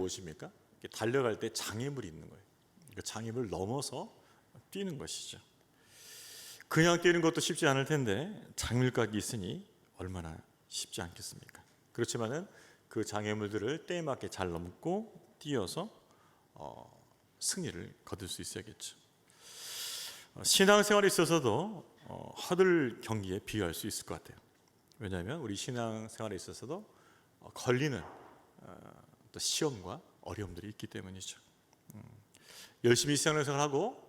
무엇입니까? 달려갈 때 장애물이 있는 거예요. 그 장애물을 넘어서 뛰는 것이죠. 그냥 뛰는 것도 쉽지 않을 텐데 장애물까지 있으니 얼마나 쉽지 않겠습니까? 그렇지만은 그 장애물들을 때에 맞게 잘 넘고 뛰어서 승리를 거둘 수 있어야겠죠. 신앙생활에 있어서도 허들 경기에 비유할 수 있을 것 같아요. 왜냐하면 우리 신앙생활에 있어서도 걸리는 또 시험과 어려움들이 있기 때문이죠. 열심히 신앙생활하고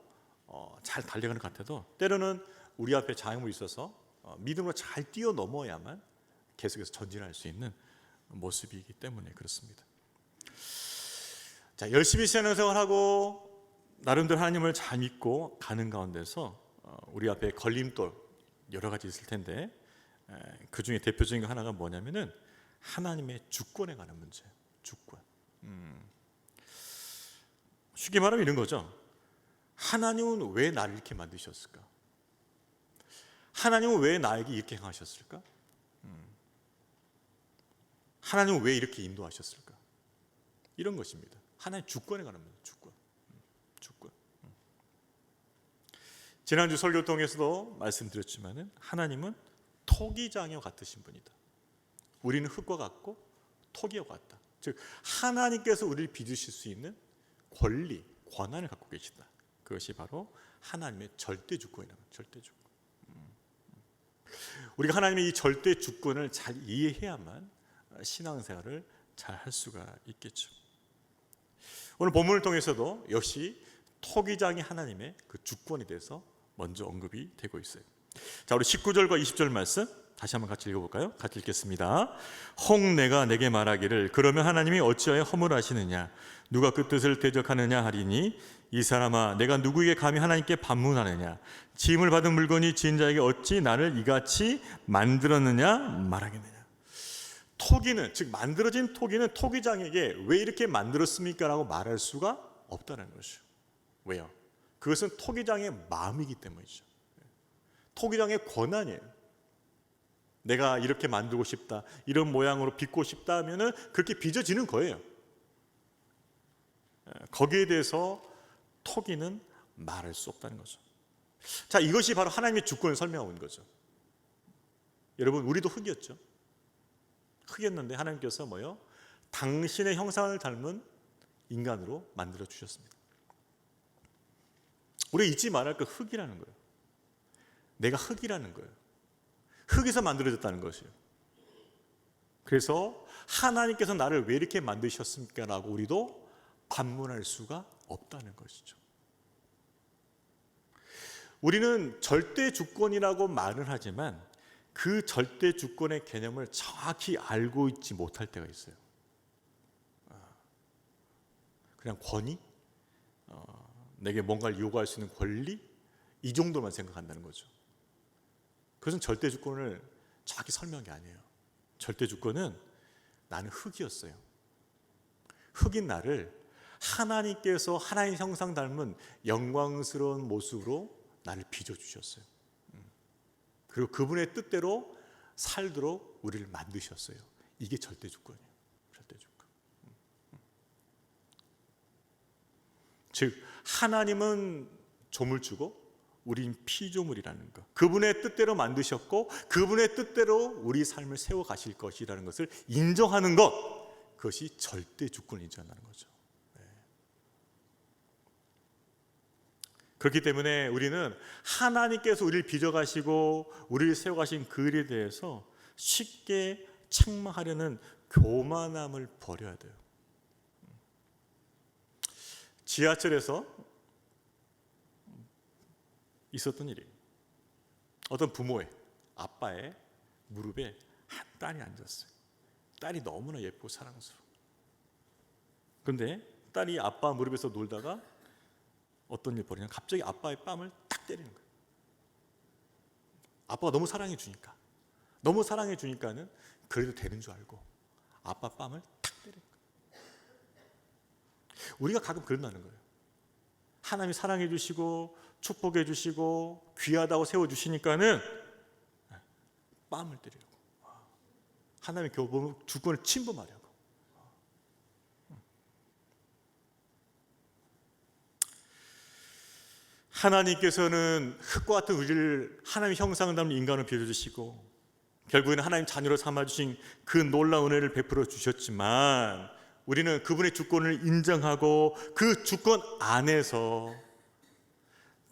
잘 달려가는 것 같아도 때로는 우리 앞에 장애물이 있어서 믿음으로 잘 뛰어넘어야만 계속해서 전진할 수 있는 모습이기 때문에 그렇습니다. 자, 열심히 신앙생활하고 나름대로 하나님을 잘 믿고 가는 가운데서 우리 앞에 걸림돌 여러 가지 있을 텐데 그 중에 대표적인 거 하나가 뭐냐면은 하나님의 주권에 관한 문제예요. 주권. 쉽게 말하면 이런 거죠. 하나님은 왜 나를 이렇게 만드셨을까? 하나님은 왜 나에게 이렇게 행하셨을까? 하나님은 왜 이렇게 인도하셨을까? 이런 것입니다. 하나님의 주권에 관한 문제. 주권. 지난주 설교 통해서도 말씀드렸지만은 하나님은 토기장이와 같으신 분이다. 우리는 흙과 같고 토기와 같다. 즉 하나님께서 우리를 빚으실 수 있는 권리, 권한을 갖고 계시다. 그것이 바로 하나님의 절대 주권이라는 절대 주권. 우리가 하나님의 이 절대 주권을 잘 이해해야만 신앙생활을 잘 할 수가 있겠죠. 오늘 본문을 통해서도 역시 토기장이 하나님의 그 주권에 대해서 먼저 언급이 되고 있어요. 자, 우리 19절과 20절 말씀 다시 한번 같이 읽어볼까요? 같이 읽겠습니다. 혹 내가 내게 말하기를 그러면 하나님이 어찌하여 허물하시느냐 누가 그 뜻을 대적하느냐 하리니 이 사람아 내가 누구에게 감히 하나님께 반문하느냐 지음을 받은 물건이 지은 자에게 어찌 나를 이같이 만들었느냐 말하겠느냐. 토기는 즉 만들어진 토기는 토기장에게 왜 이렇게 만들었습니까? 라고 말할 수가 없다는 것이죠. 왜요? 그것은 토기장의 마음이기 때문이죠. 토기장의 권한이에요. 내가 이렇게 만들고 싶다, 이런 모양으로 빚고 싶다 하면은 그렇게 빚어지는 거예요. 거기에 대해서 토기는 말할 수 없다는 거죠. 자, 이것이 바로 하나님의 주권을 설명하고 있는 거죠. 여러분, 우리도 흙이었죠. 흙이었는데 하나님께서 뭐요? 당신의 형상을 닮은 인간으로 만들어 주셨습니다. 우리가 잊지 말할 그 흙이라는 거예요. 내가 흙이라는 거예요. 흙에서 만들어졌다는 것이에요. 그래서 하나님께서 나를 왜 이렇게 만드셨습니까? 라고 우리도 반문할 수가 없다는 것이죠. 우리는 절대 주권이라고 말을 하지만 그 절대 주권의 개념을 정확히 알고 있지 못할 때가 있어요. 그냥 권위? 내게 뭔가를 요구할 수 있는 권리? 이 정도만 생각한다는 거죠. 그것은 절대 주권을 정확히 설명한 게 아니에요. 절대 주권은 나는 흙이었어요. 흙인 나를 하나님께서 하나님 형상 닮은 영광스러운 모습으로 나를 빚어주셨어요. 그리고 그분의 뜻대로 살도록 우리를 만드셨어요. 이게 절대 주권이에요. 절대 주권. 즉 하나님은 조물주고 우린 피조물이라는 것. 그분의 뜻대로 만드셨고 그분의 뜻대로 우리 삶을 세워가실 것이라는 것을 인정하는 것. 그것이 절대 주권을 인정한다는 거죠. 그렇기 때문에 우리는 하나님께서 우리를 빚어가시고 우리를 세워가신 그 일에 대해서 쉽게 책망하려는 교만함을 버려야 돼요. 지하철에서 있었던 일이에요. 어떤 부모의 아빠의 무릎에 한 딸이 앉았어요. 딸이 너무나 예쁘고 사랑스러워. 그런데 딸이 아빠 무릎에서 놀다가 어떤 일이 벌어지냐면 갑자기 아빠의 뺨을 딱 때리는 거예요. 아빠가 너무 사랑해 주니까. 너무 사랑해 주니까는 그래도 되는 줄 알고 아빠 뺨을 딱 때리는 거예요. 우리가 가끔 그런다는 거예요. 하나님이 사랑해 주시고 축복해 주시고 귀하다고 세워 주시니까는 뺨을 때리려고. 하나님의 주권을 침범하려고. 하나님께서는 흙과 같은 우리를 하나님의 형상을 담은 인간을 빚어주시고 결국에는 하나님 자녀로 삼아주신 그 놀라운 은혜를 베풀어 주셨지만 우리는 그분의 주권을 인정하고 그 주권 안에서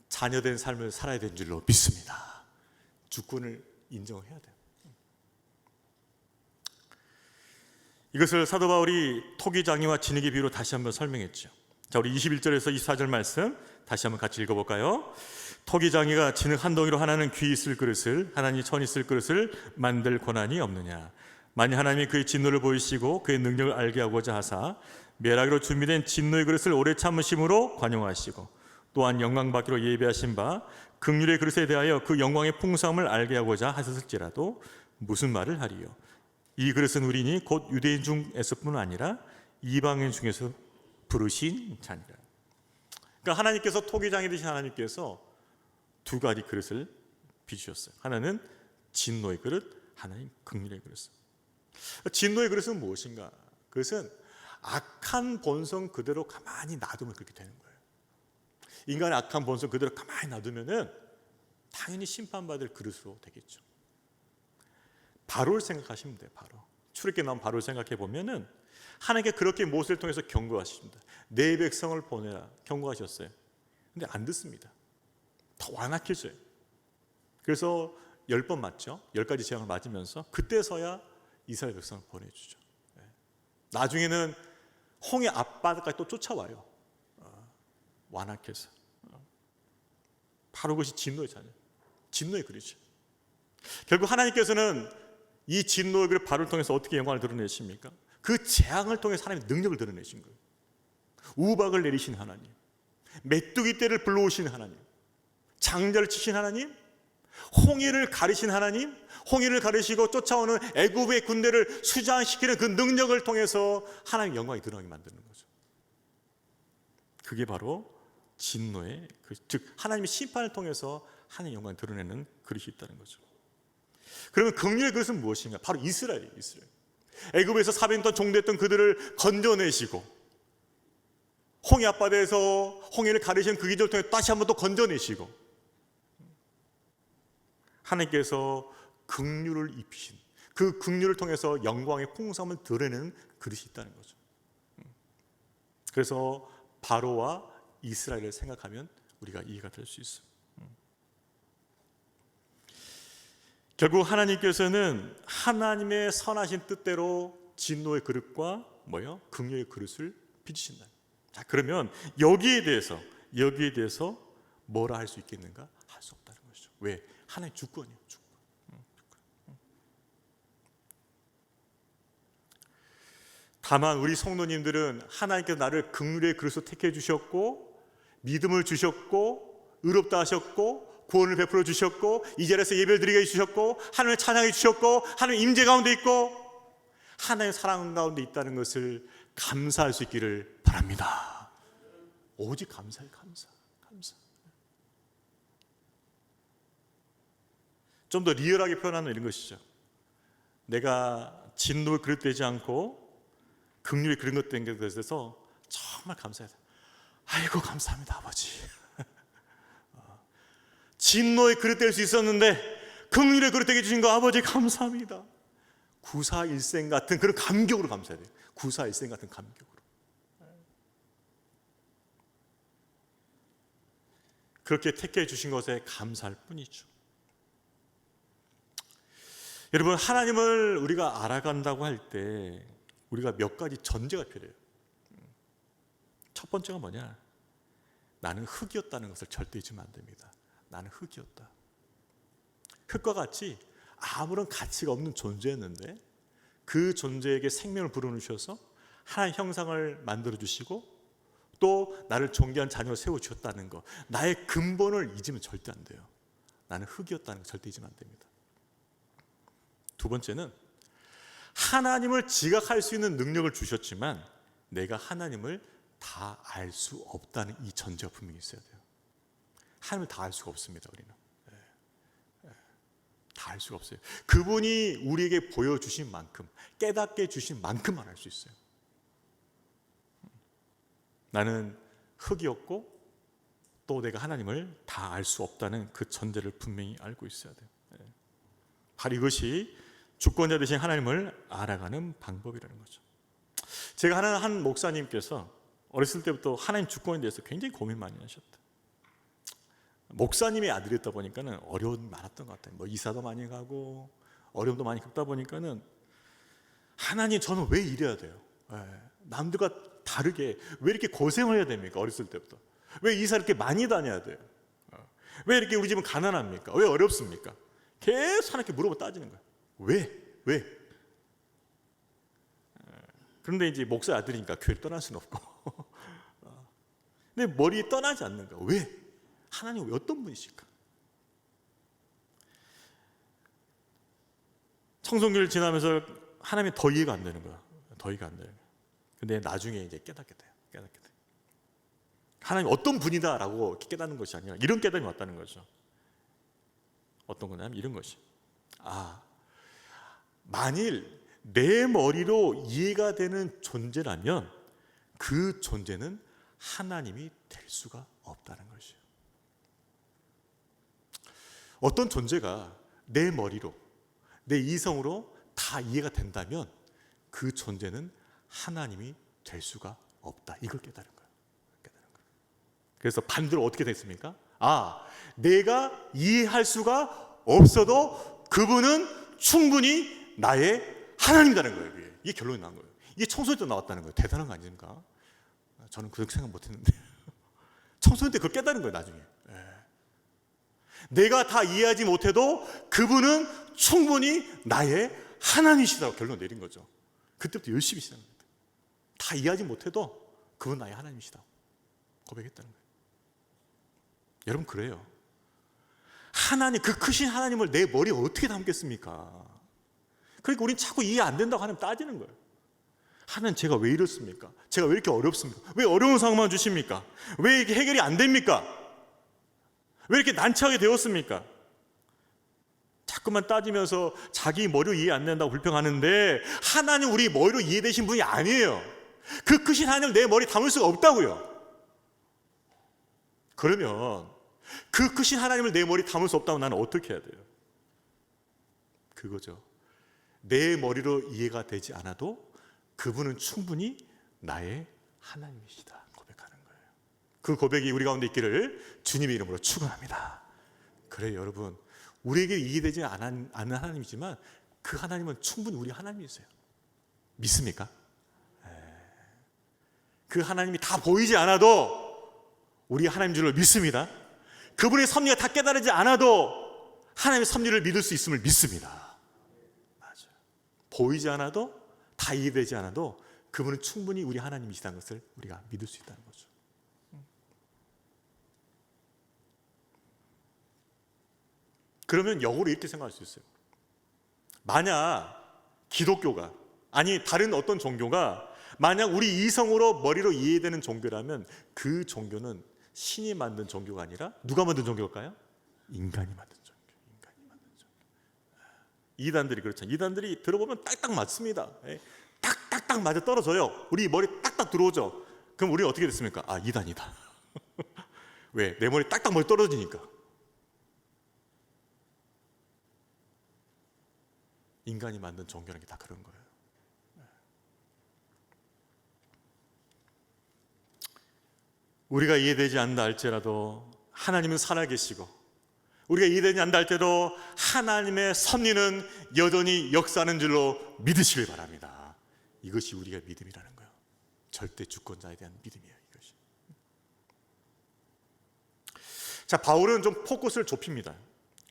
자녀된 삶을 살아야 되는 줄로 믿습니다. 주권을 인정해야 돼요. 이것을 사도 바울이 토기장이와 진흙의 비유로 다시 한번 설명했죠. 자, 우리 21절에서 24절 말씀 다시 한번 같이 읽어볼까요? 토기장이가 진흙 한 덩이로 하나는 귀 있을 그릇을 하나니 천 있을 그릇을 만들 권한이 없느냐. 만일 하나님이 그의 진노를 보이시고 그의 능력을 알게 하고자 하사 멸하기로 준비된 진노의 그릇을 오래 참으심으로 관용하시고 또한 영광 받기로 예비하신 바 긍휼의 그릇에 대하여 그 영광의 풍성함을 알게 하고자 하셨을지라도 무슨 말을 하리요. 이 그릇은 우리니 곧 유대인 중에서뿐 아니라 이방인 중에서 부르신 자니라. 그러니까 하나님께서 토기장이 되신 하나님께서 두 가지 그릇을 빚으셨어요. 하나는 진노의 그릇, 하나는 긍휼의 그릇. 진노의 그릇은 무엇인가? 그것은 악한 본성 그대로 가만히 놔두면 그렇게 되는 거예요. 인간의 악한 본성 그대로 가만히 놔두면은 당연히 심판받을 그릇으로 되겠죠. 바로를 생각하시면 돼요. 바로 출애굽기에 나온 바로를 생각해 보면은 하나님께 그렇게 모세를 통해서 경고하십니다. 내 백성을 보내라 경고하셨어요. 근데 안 듣습니다. 더 완악해져요. 그래서 10번 맞죠. 10가지 재앙을 맞으면서 그때서야 이스라엘 백성을 보내주죠. 나중에는 홍해 앞바다까지 또 쫓아와요. 완악해서. 바로 그것이 진노의 자녀, 진노의 그릇이죠. 결국 하나님께서는 이 진노의 그릇 바로를 통해서 어떻게 영광을 드러내십니까? 그 재앙을 통해서 하나님의 능력을 드러내신 거예요. 우박을 내리신 하나님, 메뚜기 떼를 불러오신 하나님, 장자를 치신 하나님, 홍해를 가르신 하나님, 홍해를 가르시고 쫓아오는 애굽의 군대를 수장시키는 그 능력을 통해서 하나님의 영광이 드러나게 만드는 거죠. 그게 바로 진노의 즉 하나님의 심판을 통해서 하나님의 영광을 드러내는 그릇이 있다는 거죠. 그러면 긍휼의 그릇은 무엇인가? 바로 이스라엘이에요. 이스라엘. 애굽에서 400년 동안 종됐던 그들을 건져내시고 홍해 앞바다에서 홍해를 가르시는 그 기적을 통해 다시 한번 또 건져내시고 하나님께서 긍휼을 입히신 그 긍휼을 통해서 영광의 풍성함을 드러내는 그릇이 있다는 거죠. 그래서 바로와 이스라엘을 생각하면 우리가 이해가 될 수 있어요. 결국 하나님께서는 하나님의 선하신 뜻대로 진노의 그릇과 긍휼의 그릇을 빚으신다. 자, 그러면 여기에 대해서 뭐라 할 수 있겠는가? 할 수 없다는 것이죠. 왜? 하나님의 주권이에요. 주권. 다만 우리 성도님들은 하나님께서 나를 긍휼의 그릇으로 택해 주셨고 믿음을 주셨고 의롭다 하셨고 구원을 베풀어 주셨고 이 자리에서 예배를 드리게 해주셨고 하나님을 찬양해 주셨고 하나님의 임재 가운데 있고 하나님의 사랑 가운데 있다는 것을 감사할 수 있기를 바랍니다. 오직 감사해. 감사. 좀 더 리얼하게 표현하는 이런 것이죠. 내가 진노를 그릇되지 않고 긍휼이 그런 것 된 것에 대해서 정말 감사해요. 아이고 감사합니다 아버지. 진노의 그릇 될 수 있었는데 긍휼의 그릇 되게 주신 거 아버지 감사합니다. 구사일생 같은 그런 감격으로 감사해야 돼요. 구사일생 같은 감격으로. 그렇게 택해 주신 것에 감사할 뿐이죠. 여러분, 하나님을 우리가 알아간다고 할 때 우리가 몇 가지 전제가 필요해요. 첫 번째가 뭐냐? 나는 흙이었다는 것을 절대 잊으면 안 됩니다. 나는 흙이었다. 흙과 같이 아무런 가치가 없는 존재였는데 그 존재에게 생명을 불어넣으셔서 하나님의 형상을 만들어주시고 또 나를 존귀한 자녀로 세워주셨다는 것, 나의 근본을 잊으면 절대 안 돼요. 나는 흙이었다는 것 절대 잊으면 안 됩니다. 두 번째는 하나님을 지각할 수 있는 능력을 주셨지만 내가 하나님을 다 알 수 없다는 이 전제가 분명히 있어야 돼요. 하나님을 다 알 수가 없습니다. 우리는 다 알 수가 없어요. 그분이 우리에게 보여주신 만큼, 깨닫게 주신 만큼만 알 수 있어요. 나는 흙이었고 또 내가 하나님을 다 알 수 없다는 그 전제를 분명히 알고 있어야 돼요. 바로 이것이 주권자 되신 하나님을 알아가는 방법이라는 거죠. 제가 아는 한 목사님께서 어렸을 때부터 하나님 주권에 대해서 굉장히 고민 많이 하셨다. 목사님의 아들이었다 보니까는 어려움이 많았던 것 같아요. 뭐 이사도 많이 가고 어려움도 많이 겪다 보니까는 하나님 저는 왜 이래야 돼요? 남들과 다르게 왜 이렇게 고생을 해야 됩니까? 어렸을 때부터 왜 이사 이렇게 많이 다녀야 돼요? 왜 이렇게 우리 집은 가난합니까? 왜 어렵습니까? 계속 하나님께 물어보고 따지는 거예요. 왜? 그런데 이제 목사 아들이니까 교회를 떠날 수는 없고 근데 머리에 떠나지 않는 거야. 왜? 하나님 왜 어떤 분이실까? 청송기를 지나면서 하나님이 더 이해가 안 되는 거야. 더 이해가 안 되는 거야. 근데 나중에 이제 깨닫게 돼요. 하나님 어떤 분이다라고 깨닫는 것이 아니라 이런 깨달음이 왔다는 거죠. 어떤 거냐면 이런 것이 만일 내 머리로 이해가 되는 존재라면 그 존재는 하나님이 될 수가 없다는 것이에요. 어떤 존재가 내 머리로 내 이성으로 다 이해가 된다면 그 존재는 하나님이 될 수가 없다. 이걸 깨달은 거예요. 그래서 반대로 어떻게 됐습니까? 내가 이해할 수가 없어도 그분은 충분히 나의 하나님이라는 거예요. 이게 결론이 난 거예요. 이게 청소년 때 나왔다는 거예요. 대단한 거 아닙니까? 저는 그렇게 생각 못했는데 청소년 때 그걸 깨달은 거예요. 나중에 내가 다 이해하지 못해도 그분은 충분히 나의 하나님이시다고 결론 내린 거죠. 그때부터 열심히 시작합니다. 다 이해하지 못해도 그분 나의 하나님이시다고 고백했다는 거예요. 여러분 그래요. 하나님, 그 크신 하나님을 내 머리에 어떻게 담겠습니까? 그러니까 우린 자꾸 이해 안 된다고 하나님 따지는 거예요. 하나님 제가 왜 이렇습니까? 제가 왜 이렇게 어렵습니까? 왜 어려운 상황만 주십니까? 왜 이게 해결이 안 됩니까? 왜 이렇게 난처하게 되었습니까? 자꾸만 따지면서 자기 머리로 이해 안 된다고 불평하는데 하나님 우리 머리로 이해되신 분이 아니에요. 그 크신 하나님을 내 머리에 담을 수가 없다고요. 그러면 그 크신 하나님을 내 머리에 담을 수 없다면 나는 어떻게 해야 돼요? 그거죠. 내 머리로 이해가 되지 않아도 그분은 충분히 나의 하나님이시다 고백하는 거예요. 그 고백이 우리 가운데 있기를 주님의 이름으로 축원합니다. 그래요 여러분, 우리에게 이해되지 않은 하나님이지만 그 하나님은 충분히 우리 하나님이세요. 믿습니까? 그 하나님이 다 보이지 않아도 우리 하나님 줄을 믿습니다. 그분의 섭리가 다 깨달지 않아도 하나님의 섭리를 믿을 수 있음을 믿습니다. 맞아요. 보이지 않아도 다 이해되지 않아도 그분은 충분히 우리 하나님이시다는 것을 우리가 믿을 수 있다는 거죠. 그러면 역으로 이렇게 생각할 수 있어요. 만약 기독교가 아니 다른 어떤 종교가 만약 우리 이성으로 머리로 이해되는 종교라면 그 종교는 신이 만든 종교가 아니라 누가 만든 종교일까요? 인간이 만든 종교. 이단들이 그렇잖아요. 이단들이 들어보면 딱딱 맞습니다. 딱딱딱 맞아 떨어져요. 우리 머리 딱딱 들어오죠. 그럼 우리 어떻게 됐습니까? 이단이다. 왜? 내 머리 딱딱 머리 떨어지니까. 인간이 만든 종교라는 게 다 그런 거예요. 우리가 이해되지 않는다 할지라도 하나님은 살아계시고 우리가 이해되지 않는다 할 때도 하나님의 섭리는 여전히 역사하는 줄로 믿으시길 바랍니다. 이것이 우리가 믿음이라는 거예요. 절대 주권자에 대한 믿음이에요. 이것이. 자, 바울은 좀 포커스를 좁힙니다.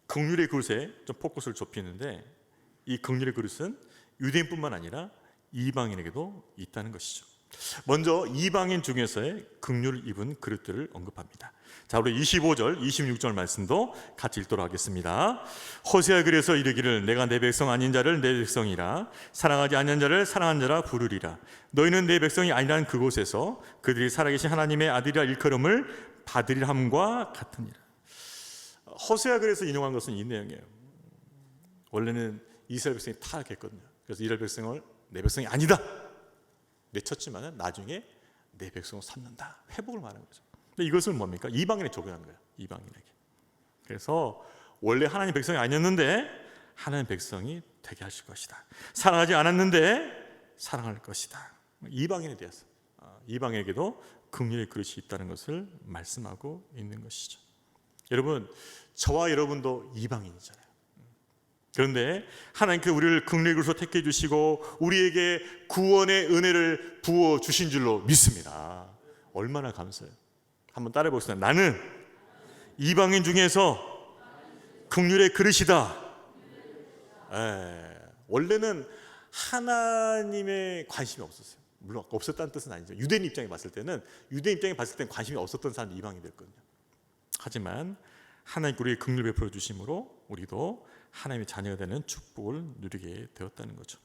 긍휼의 그릇에 좀 포커스를 좁히는데 이 긍휼의 그릇은 유대인뿐만 아니라 이방인에게도 있다는 것이죠. 먼저 이방인 중에서의 긍휼을 입은 그릇들을 언급합니다. 자, 우리 25절, 26절 말씀도 같이 읽도록 하겠습니다. 호세아 그래서 이르기를 내가 내 백성 아닌 자를 내 백성이라 사랑하지 않는 자를 사랑한 자라 부르리라. 너희는 내 백성이 아니라는 그곳에서 그들이 살아계신 하나님의 아들이라 일컬음을 받으리라 함과 같으니라. 호세아 그래서 인용한 것은 이 내용이에요. 원래는 이스라엘 백성이 타락했거든요. 그래서 이스라엘 백성을 내 백성이 아니다 내쳤지만 나중에 내 백성을 삼는다, 회복을 말하는 거죠. 근데 이것은 뭡니까? 이방인에 적용한 거예요. 이방인에게. 그래서 원래 하나님 백성이 아니었는데 하나님 백성이 되게 하실 것이다. 사랑하지 않았는데 사랑할 것이다. 이방인에 대해서 이방에게도 긍휼의 그릇이 있다는 것을 말씀하고 있는 것이죠. 여러분, 저와 여러분도 이방인이잖아요. 그런데 하나님께서 우리를 긍휼의 그릇으로 택해 주시고 우리에게 구원의 은혜를 부어 주신 줄로 믿습니다. 얼마나 감사해요. 한번 따라해 보겠습니다. 나는 이방인 중에서 긍휼의 그릇이다. 원래는 하나님의 관심이 없었어요. 물론 없었다는 뜻은 아니죠. 유대인 입장에 봤을 때는 관심이 없었던 사람이 이방인이 됐거든요. 하지만 하나님께 우리에게 긍휼을 베풀어 주심으로 우리도 하나님의 자녀가 되는 축복을 누리게 되었다는 거죠.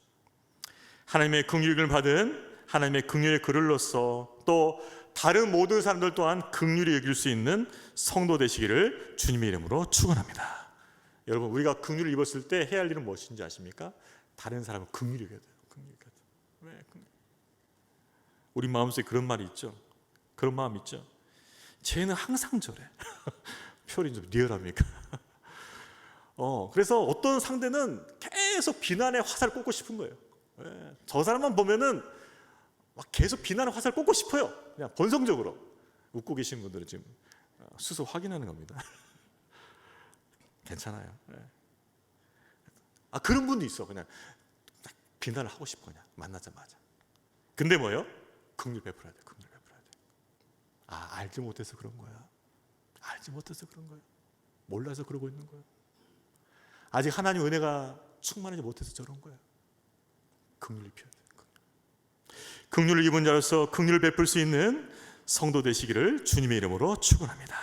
하나님의 긍휼을 받은 하나님의 긍휼의 그릇로서 또 다른 모든 사람들 또한 긍휼히 여길 수 있는 성도 되시기를 주님의 이름으로 축원합니다. 여러분, 우리가 긍휼을 입었을 때 해야 할 일은 무엇인지 아십니까? 다른 사람을 긍휼히 여겨야 돼요. 왜? 우리 마음속에 그런 말이 있죠. 그런 마음 있죠. 쟤는 항상 저래. 표현이 좀 리얼합니까? 그래서 어떤 상대는 계속 비난의 화살을 꽂고 싶은 거예요. 저 사람만 보면은 막 계속 비난의 화살을 꽂고 싶어요. 그냥 본성적으로. 웃고 계신 분들은 지금 스스로 확인하는 겁니다. 괜찮아요. 그런 분도 있어. 그냥 딱 비난을 하고 싶어. 그냥 만나자마자. 근데 뭐예요? 긍휼 베풀어야 돼. 긍휼 베풀어야 돼. 알지 못해서 그런 거야. 알지 못해서 그런 거야. 몰라서 그러고 있는 거야. 아직 하나님 은혜가 충만하지 못해서 저런 거야. 긍휼을 피워야 돼. 긍휼을 입은 자로서 긍휼을 베풀 수 있는 성도 되시기를 주님의 이름으로 축원합니다.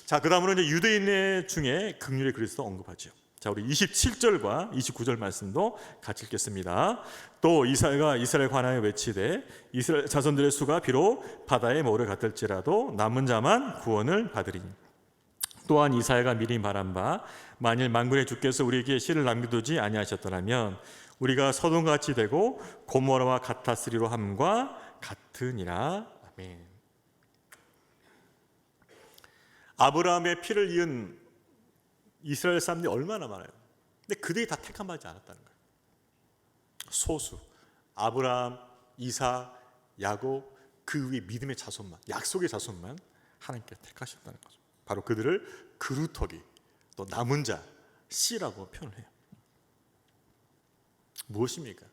자, 그다음으로 이제 유대인의 중에 긍휼의 그릇도 언급하죠. 자, 우리 27절과 29절 말씀도 같이 읽겠습니다. 또 이사야가 이스라엘 관하여 외치되 이스라엘 자손들의 수가 비록 바다의 모래 같을지라도 남은 자만 구원을 받으리니 또한 이사야가 미리 말한 바 만일 만군의 주께서 우리에게 씨를 남겨두지 아니하셨더라면 우리가 소돔같이 되고 고모라와 같았으리로 함과 같으니라. 아멘. 아브라함의 피를 이은 이스라엘 사람들이 얼마나 많아요. 근데 그들이 다 택함받지 않았다는 거예요. 소수 아브라함, 이삭, 야곱, 그 위에 믿음의 자손만, 약속의 자손만 하나님께 택하셨다는 거죠. 바로 그들을 그루터기, 또 남은 자, 씨라고 표현을 해요. 무엇입니까?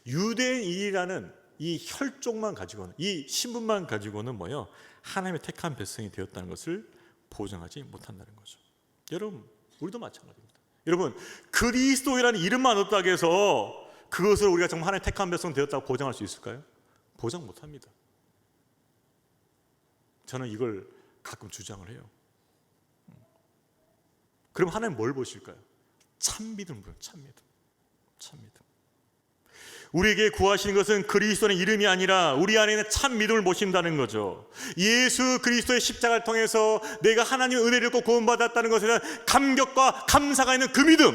유대인이라는 이 혈족만 가지고는, 이 신분만 가지고는 뭐예요? 하나님의 택한 백성이 되었다는 것을 보장하지 못한다는 거죠. 여러분, 우리도 마찬가지입니다. 여러분, 그리스도이라는 이름만 없다고 해서 그것을 우리가 정말 하나님의 택한 백성 되었다고 보장할 수 있을까요? 보장 못합니다. 저는 이걸 가끔 주장을 해요. 그럼 하나님 뭘 보실까요? 참 믿음을 보여요. 참 믿음. 참 믿음. 우리에게 구하시는 것은 그리스도의 이름이 아니라 우리 안에 있는 참 믿음을 보신다는 거죠. 예수 그리스도의 십자가를 통해서 내가 하나님의 은혜를 얻고 구원받았다는 것에 대한 감격과 감사가 있는 그 믿음,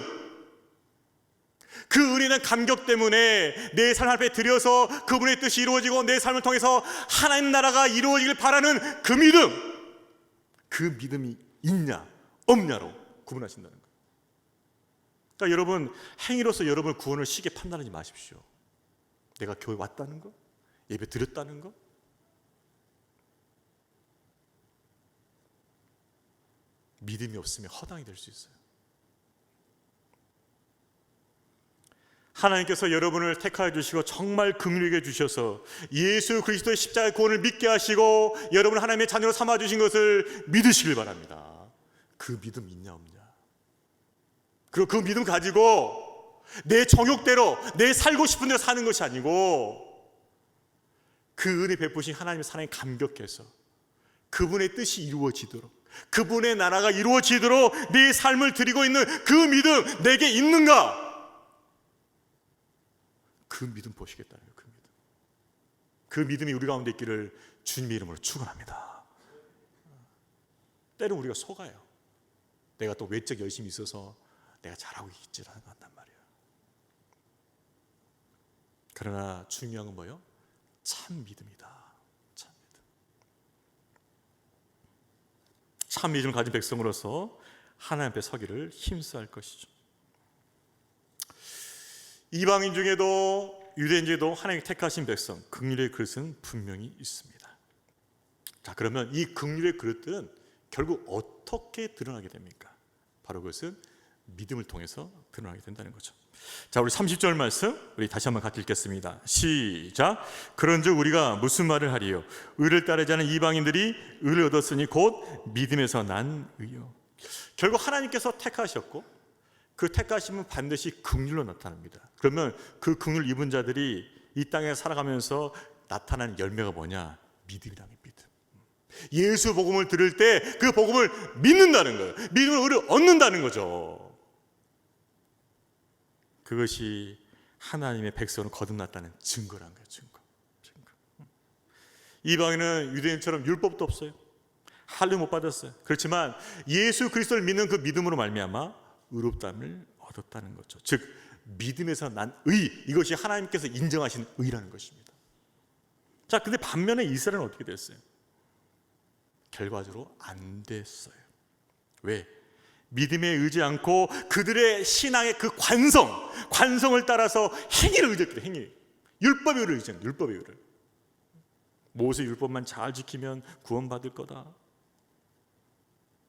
그 은혜는 감격 때문에 내 삶 앞에 들여서 그분의 뜻이 이루어지고 내 삶을 통해서 하나님 나라가 이루어지길 바라는 그 믿음, 그 믿음이 있냐 없냐로 구분하신다는 거예요. 그러니까 여러분, 행위로서 여러분의 구원을 쉽게 판단하지 마십시오. 내가 교회 왔다는 거, 예배 드렸다는 거, 믿음이 없으면 허당이 될 수 있어요. 하나님께서 여러분을 택하여 주시고 정말 긍휼히 주셔서 예수 그리스도의 십자가의 구원을 믿게 하시고 여러분을 하나님의 자녀로 삼아 주신 것을 믿으시길 바랍니다. 그 믿음 있냐 없냐. 그리고 그 믿음 가지고 내 정욕대로 내 살고 싶은 대로 사는 것이 아니고 그 은혜 베푸신 하나님의 사랑에 감격해서 그분의 뜻이 이루어지도록, 그분의 나라가 이루어지도록 내 삶을 드리고 있는 그 믿음 내게 있는가? 그 믿음 보시겠다는 거예요. 그 믿음. 그 믿음이 우리 가운데 있기를 주님의 이름으로 축원합니다. 때로 우리가 속아요. 내가 또 외적 열심이 있어서 내가 잘하고 있지 않단 말이에요. 그러나 중요한 건 뭐예요? 참 믿음이다. 참 믿음. 참 믿음을 가진 백성으로서 하나님 앞에 서기를 힘써 할 것이죠. 이방인 중에도 유대인 중에도 하나님이 택하신 백성, 긍휼의 그릇은 분명히 있습니다. 자, 그러면 이 긍휼의 그릇들은 결국 어떻게 드러나게 됩니까? 바로 그것은 믿음을 통해서 드러나게 된다는 거죠. 자, 우리 30절 말씀 우리 다시 한번 같이 읽겠습니다. 시작. 그런즉 우리가 무슨 말을 하리요? 의를 따르지 않은 이방인들이 의를 얻었으니 곧 믿음에서 난 의요. 결국 하나님께서 택하셨고 그 택하심은 반드시 긍휼로 나타납니다. 그러면 그 긍휼 입은 자들이 이 땅에 살아가면서 나타나는 열매가 뭐냐? 믿음이라는 믿음. 예수 복음을 들을 때 그 복음을 믿는다는 거예요. 믿음을 의를 얻는다는 거죠. 그것이 하나님의 백성을 거듭났다는 증거란 거예요. 증거. 이방인은 유대인처럼 율법도 없어요. 할례 못 받았어요. 그렇지만 예수 그리스도를 믿는 그 믿음으로 말미암아 의롭다함을 얻었다는 거죠. 즉 믿음에서 난 의, 이것이 하나님께서 인정하신 의라는 것입니다. 자, 근데 반면에 이스라엘은 어떻게 됐어요? 결과적으로 안 됐어요. 왜? 믿음에 의지 않고 그들의 신앙의 그 관성을 따라서 행위를 의지했거든요. 행위. 율법의 의를 의지한 율법의 의를. 모세 율법만 잘 지키면 구원받을 거다.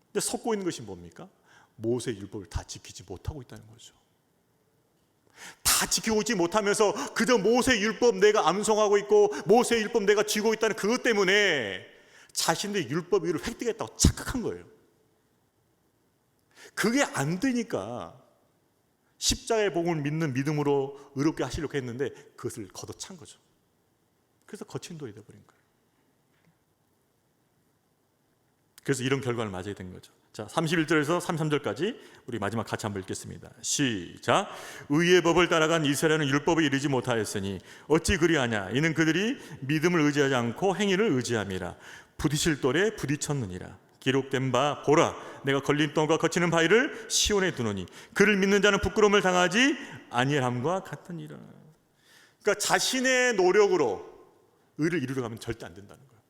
근데 섞고 있는 것이 뭡니까? 모세 율법을 다 지키지 못하고 있다는 거죠. 다 지키고 있지 못하면서 그저 모세 율법 내가 암송하고 있고 모세 율법 내가 쥐고 있다는 그것 때문에 자신들의 율법 의를 획득했다고 착각한 거예요. 그게 안 되니까 십자가의 복음을 믿는 믿음으로 의롭게 하시려고 했는데 그것을 걷어찬 거죠. 그래서 거친 돌이 되어버린 거예요. 그래서 이런 결과를 맞아야 된 거죠. 자, 31절에서 33절까지 우리 마지막 같이 한번 읽겠습니다. 시작. 의의 법을 따라간 이스라엘은 율법에 이르지 못하였으니 어찌 그리하냐? 이는 그들이 믿음을 의지하지 않고 행위를 의지함이라. 부딪힐 돌에 부딪혔느니라. 기록된 바 보라, 내가 걸림돌과 거치는 바위를 시온에 두노니 그를 믿는 자는 부끄러움을 당하지 아니함과 같으니라. 그러니까 자신의 노력으로 의를 이루려 가면 절대 안 된다는 거예요.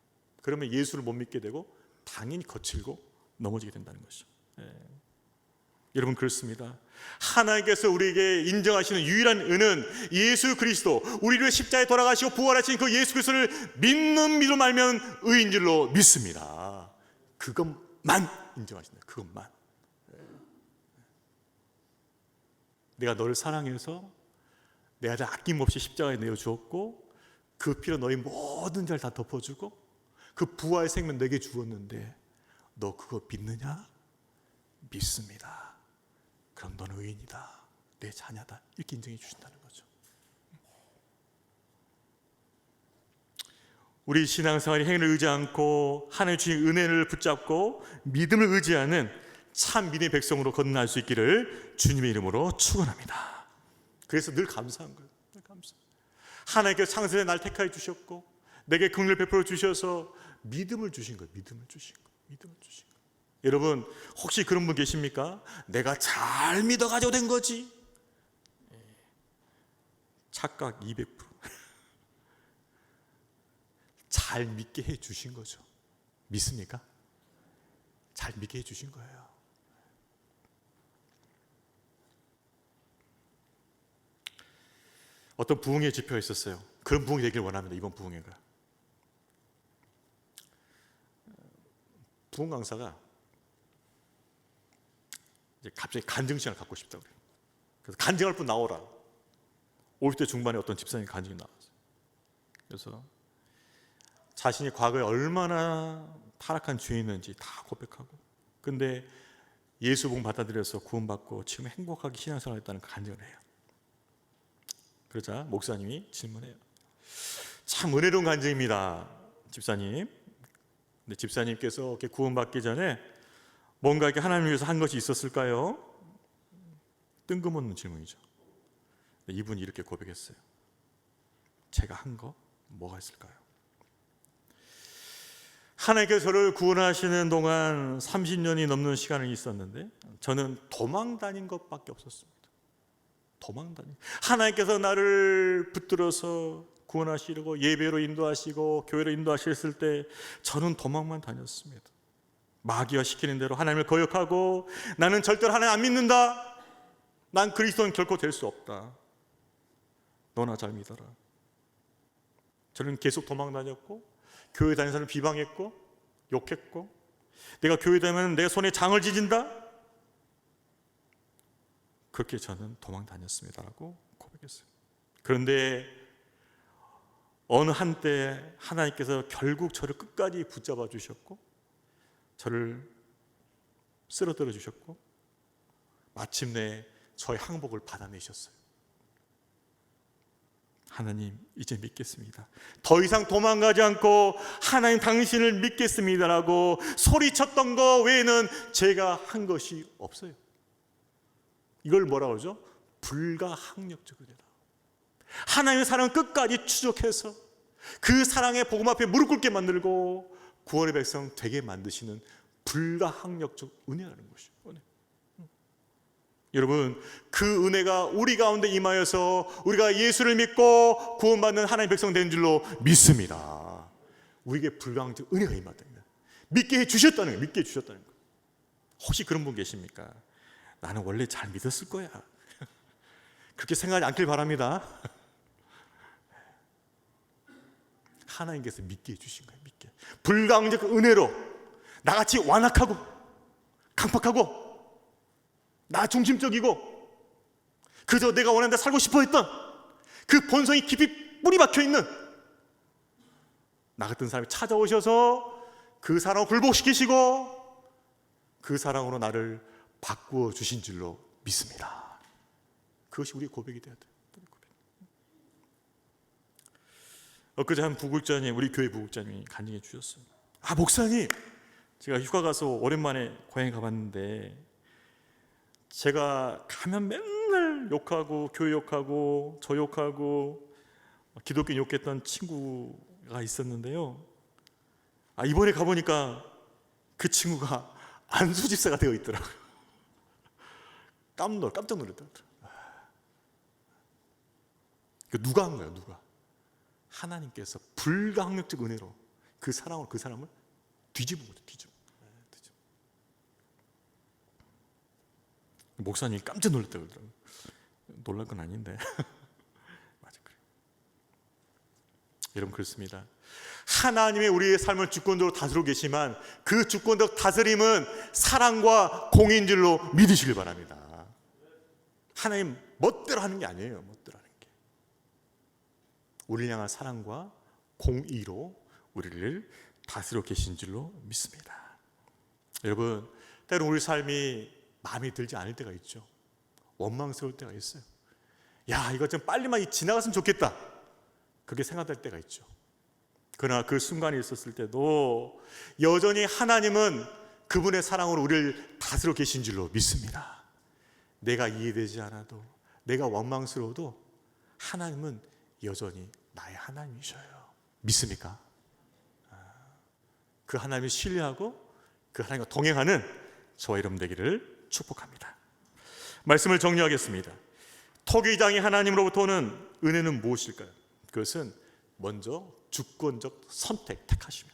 그러면 예수를 못 믿게 되고 당연히 거칠고 넘어지게 된다는 것이죠. 여러분, 그렇습니다. 하나님께서 우리에게 인정하시는 유일한 은은 예수 그리스도, 우리를 십자가에 돌아가시고 부활하신 그 예수 그리스도를 믿는 믿음 알면 의인 줄로 믿습니다. 그것만 인정하신다. 그것만. 내가 너를 사랑해서 내 아들 아낌없이 십자가에 내어주었고 그 피로 너희 모든 죄를 다 덮어주고 그 부활 생명 내게 주었는데 너 그거 믿느냐? 믿습니다. 그럼 너는 의인이다. 내 자녀다. 이렇게 인정해 주신다는 거죠. 우리 신앙생활이 행위를 의지 않고 하나님의 주신 은혜를 붙잡고 믿음을 의지하는 참 믿음의 백성으로 거듭날 수 있기를 주님의 이름으로 축원합니다. 그래서 늘 감사한 거예요. 늘 감사. 하나님께서 창세전에 날 택하여 주셨고 내게 긍휼을 베풀어 주셔서 믿음을 주신 거예요. 믿음을 주신 거예요. 믿음을 주신 거예요. 여러분, 혹시 그런 분 계십니까? 내가 잘 믿어가지고 된 거지. 착각 200%. 잘 믿게 해 주신 거죠. 믿습니까? 잘 믿게 해 주신 거예요. 어떤 부흥회 지표가 있었어요. 그런 부흥이 되길 원합니다. 이번 부흥회가. 부흥 강사가 이제 갑자기 간증 시간을 갖고 싶다고 그래요. 그래서 간증할 분 나오라. 50대 중반에 어떤 집사님이 간증이 나왔어요. 그래서 자신이 과거에 얼마나 타락한 죄였는지 다 고백하고, 근데 예수 복음 받아들여서 구원받고 지금 행복하게 신앙생활을 했다는 간증을 해요. 그러자 목사님이 질문해요. 참 은혜로운 간증입니다, 집사님. 근데 집사님께서 이렇게 구원받기 전에 뭔가 이렇게 하나님을 위해서 한 것이 있었을까요? 뜬금없는 질문이죠. 이분이 이렇게 고백했어요. 제가 한 거 뭐가 있을까요? 하나님께서 저를 구원하시는 동안 30년이 넘는 시간이 있었는데 저는 도망 다닌 것밖에 없었습니다. 도망 다닌. 하나님께서 나를 붙들어서 구원하시려고 예배로 인도하시고 교회로 인도하셨을 때 저는 도망만 다녔습니다. 마귀가 시키는 대로 하나님을 거역하고 나는 절대로 하나님 안 믿는다. 난 그리스도는 결코 될 수 없다. 너나 잘 믿어라. 저는 계속 도망 다녔고 교회 다니는 사람을 비방했고 욕했고 내가 교회 다니면 내 손에 장을 지진다. 그렇게 저는 도망 다녔습니다라고 고백했어요. 그런데 어느 한때 하나님께서 결국 저를 끝까지 붙잡아 주셨고 저를 쓰러뜨려 주셨고 마침내 저의 항복을 받아내셨어요. 하나님 이제 믿겠습니다. 더 이상 도망가지 않고 하나님 당신을 믿겠습니다라고 소리쳤던 거 외에는 제가 한 것이 없어요. 이걸 뭐라고 그러죠? 불가항력적 은혜다. 하나님의 사랑을 끝까지 추적해서 그 사랑의 복음 앞에 무릎 꿇게 만들고 구원의 백성 되게 만드시는 불가항력적 은혜라는 것이죠. 은혜. 여러분, 그 은혜가 우리 가운데 임하여서 우리가 예수를 믿고 구원받는 하나님의 백성 된 줄로 믿습니다. 우리에게 불가항력 은혜가 임하다는 거예요. 믿게 해주셨다는 거예요. 믿게 해주셨다는 거예요. 혹시 그런 분 계십니까? 나는 원래 잘 믿었을 거야. 그렇게 생각하지 않길 바랍니다. 하나님께서 믿게 해주신 거예요. 믿게. 불가항력 은혜로 나같이 완악하고 강팍하고 나 중심적이고 그저 내가 원하는 데 살고 싶어 했던 그 본성이 깊이 뿌리 박혀 있는 나 같은 사람이 찾아오셔서 그 사랑을 굴복시키시고 그 사랑으로 나를 바꾸어 주신 줄로 믿습니다. 그것이 우리의 고백이 되어야 돼요. 엊그제 한 부국장님, 우리 교회 부국장님이 간증해 주셨어요. 아, 목사님, 제가 휴가 가서 오랜만에 고향에 가봤는데 제가 가면 맨날 욕하고 교회 욕하고 저 욕하고 기독교 욕했던 친구가 있었는데요. 아, 이번에 가보니까 그 친구가 안수 집사가 되어 있더라고요. 깜짝 놀랐더라고요. 누가 한 거예요? 누가? 하나님께서 불가항력적 은혜로 그 사랑으로 그 사람을 뒤집은 거죠. 뒤집어. 목사님이 깜짝 놀랐다고 그러더라고요. 놀랄 건 아닌데. 맞아, 그래요. 여러분, 그렇습니다. 하나님의 우리의 삶을 주권적으로 다스리고 계시지만 그 주권적 다스림은 사랑과 공인 줄로 믿으시길 바랍니다. 하나님 멋대로 하는 게 아니에요. 멋대로 하는 게. 우리를 향한 사랑과 공의로 우리를 다스리고 계신 줄로 믿습니다. 여러분, 때로는 우리 삶이 마음에 들지 않을 때가 있죠. 원망스러울 때가 있어요. 야, 이거 좀 빨리만 지나갔으면 좋겠다. 그렇게 생각할 때가 있죠. 그러나 그 순간이 있었을 때도 여전히 하나님은 그분의 사랑으로 우리를 다스리고 계신 줄로 믿습니다. 내가 이해되지 않아도 내가 원망스러워도 하나님은 여전히 나의 하나님이셔요. 믿습니까? 그 하나님을 신뢰하고 그 하나님과 동행하는 저와 여러분 되기를 축복합니다. 말씀을 정리하겠습니다. 토기장이 하나님으로부터 오는 은혜는 무엇일까요? 그것은 먼저 주권적 선택, 택하심.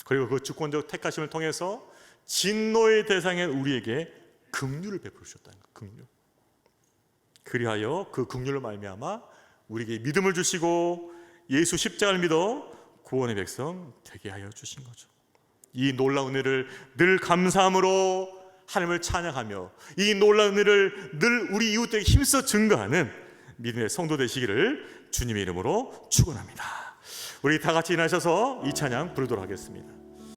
그리고 그 주권적 택하심을 통해서 진노의 대상인 우리에게 긍휼을 베풀어 주셨다는 거예요. 긍휼. 그리하여 그 긍휼로 말미암아 우리에게 믿음을 주시고 예수 십자가를 믿어 구원의 백성 되게 하여 주신 거죠. 이 놀라운 은혜를 늘 감사함으로 하나님을 찬양하며 이 놀라운 은혜를 늘 우리 이웃들에게 힘써 증거하는 믿음의 성도 되시기를 주님의 이름으로 축원합니다. 우리 다 같이 일어나셔서 이 찬양 부르도록 하겠습니다.